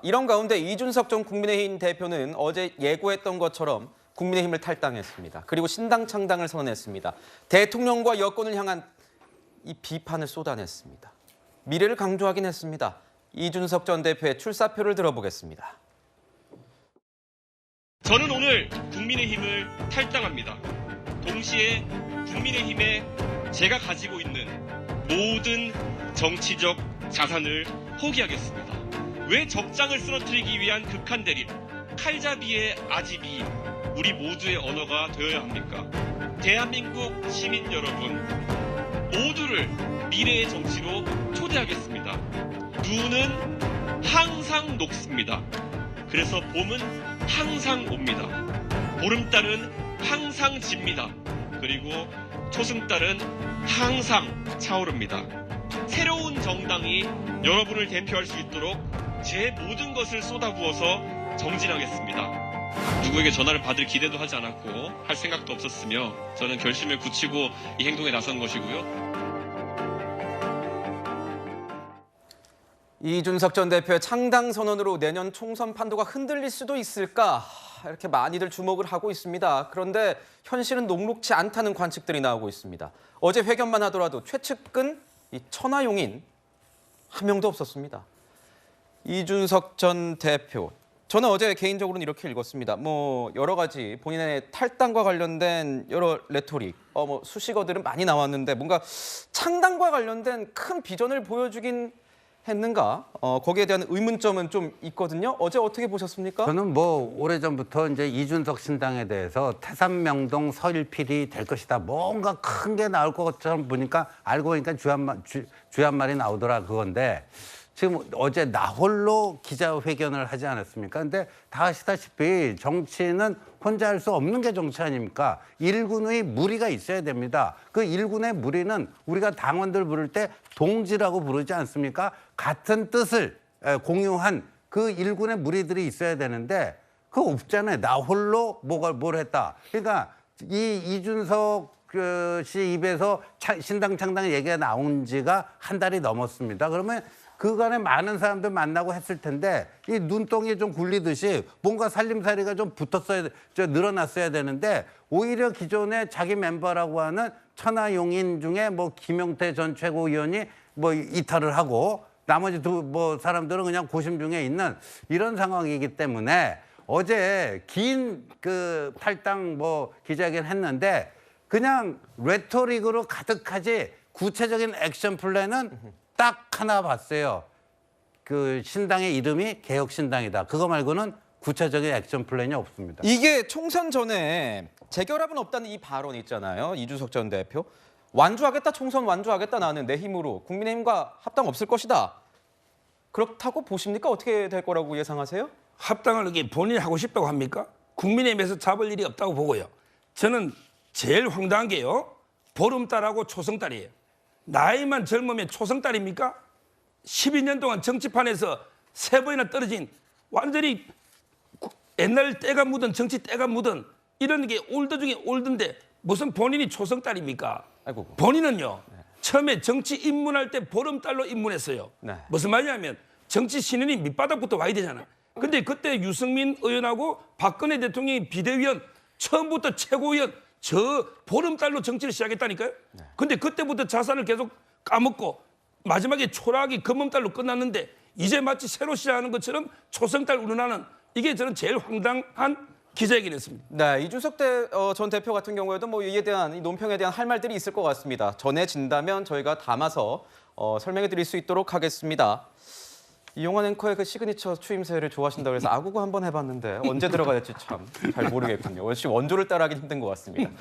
이런 가운데 이준석 전 국민의힘 대표는 어제 예고했던 것처럼 국민의힘을 탈당했습니다. 그리고 신당 창당을 선언했습니다. 대통령과 여권을 향한 이 비판을 쏟아냈습니다. 미래를 강조하긴 했습니다. 이준석 전 대표의 출사표를 들어보겠습니다. 저는 오늘 국민의힘을 탈당합니다. 동시에 국민의힘에 제가 가지고 있는 모든 정치적 자산을 포기하겠습니다. 왜 적장을 쓰러뜨리기 위한 극한 대립, 칼잡이의 아집이 우리 모두의 언어가 되어야 합니까? 대한민국 시민 여러분, 모두를 미래의 정치로 초대하겠습니다. 눈은 항상 녹습니다. 그래서 봄은 항상 옵니다. 보름달은 항상 집니다. 그리고 초승달은 항상 차오릅니다. 새로운 정당이 여러분을 대표할 수 있도록 제 모든 것을 쏟아부어서 정진하겠습니다. 누구에게 전화를 받을 기대도 하지 않았고 할 생각도 없었으며 저는 결심을 굳히고 이 행동에 나선 것이고요. 이준석 전 대표의 창당 선언으로 내년 총선 판도가 흔들릴 수도 있을까? 이렇게 많이들 주목을 하고 있습니다. 그런데 현실은 녹록지 않다는 관측들이 나오고 있습니다. 어제 회견만 하더라도 최측근 이 천하용인 한 명도 없었습니다. 이준석 전 대표, 저는 어제 개인적으로는 이렇게 읽었습니다. 여러 가지 본인의 탈당과 관련된 여러 레토릭, 수식어들은 많이 나왔는데 뭔가 창당과 관련된 큰 비전을 보여주긴 했는가? 거기에 대한 의문점은 좀 있거든요. 어제 어떻게 보셨습니까? 저는 오래전부터 이제 이준석 신당에 대해서 태산명동 서일필이 될 것이다. 뭔가 큰 게 나올 것처럼 보니까 알고 보니까 주한 말이 나오더라 그건데 지금 어제 나 홀로 기자회견을 하지 않았습니까? 근데 다 아시다시피 정치는 혼자 할 수 없는 게 정치 아닙니까? 일군의 무리가 있어야 됩니다. 그 일군의 무리는 우리가 당원들 부를 때 동지라고 부르지 않습니까? 같은 뜻을 공유한 그 일군의 무리들이 있어야 되는데 그거 없잖아요. 나 홀로 뭘 했다. 그러니까 이준석 씨 입에서 신당 창당 얘기가 나온 지가 한 달이 넘었습니다. 그러면 그간에 많은 사람들 만나고 했을 텐데 이 눈덩이 좀 굴리듯이 뭔가 살림살이가 좀 늘어났어야 되는데 오히려 기존에 자기 멤버라고 하는 천하용인 중에 김용태 전 최고위원이 이탈을 하고 나머지 사람들은 그냥 고심 중에 있는 이런 상황이기 때문에 어제 긴 탈당 기자회견 했는데 그냥 레토릭으로 가득하지 구체적인 액션 플랜은 딱 하나 봤어요. 그 신당의 이름이 개혁신당이다. 그거 말고는 구체적인 액션 플랜이 없습니다. 이게 총선 전에 재결합은 없다는 이 발언 있잖아요. 이준석 전 대표. 완주하겠다, 총선 완주하겠다, 나는 내 힘으로 국민의힘과 합당 없을 것이다. 그렇다고 보십니까? 어떻게 될 거라고 예상하세요? 합당을 이게 본인이 하고 싶다고 합니까? 국민의힘에서 잡을 일이 없다고 보고요. 저는 제일 황당한 게요. 보름달하고 초승달이에요. 나이만 젊으면 초승달입니까? 12년 동안 정치판에서 3번이나 떨어진 완전히 옛날 때가 묻은 정치 때가 묻은 이런 게 올드 중에 올드인데 무슨 본인이 초승달입니까? 아이고. 본인은요. 처음에 정치 입문할 때 보름달로 입문했어요. 네. 무슨 말이냐면 정치 신인이 밑바닥부터 와야 되잖아. 근데 그때 유승민 의원하고 박근혜 대통령이 비대위원 처음부터 최고위원 저 보름달로 정치를 시작했다니까요. 근데 그때부터 자산을 계속 까먹고 마지막에 초락이 금음달로 끝났는데 이제 마치 새로 시작하는 것처럼 초승달 운운하는 이게 저는 제일 황당한 기자회견이었습니다. 네, 이준석 전 대표 같은 경우에도 이에 대한 이 논평에 대한 할 말들이 있을 것 같습니다. 전해진다면 저희가 담아서 설명해 드릴 수 있도록 하겠습니다. 이용환 앵커의 그 시그니처 추임새를 좋아하신다고 해서 아구구 한번 해봤는데 언제 들어가야 될지 참 잘 모르겠군요. 역시 원조를 따라하기 힘든 것 같습니다.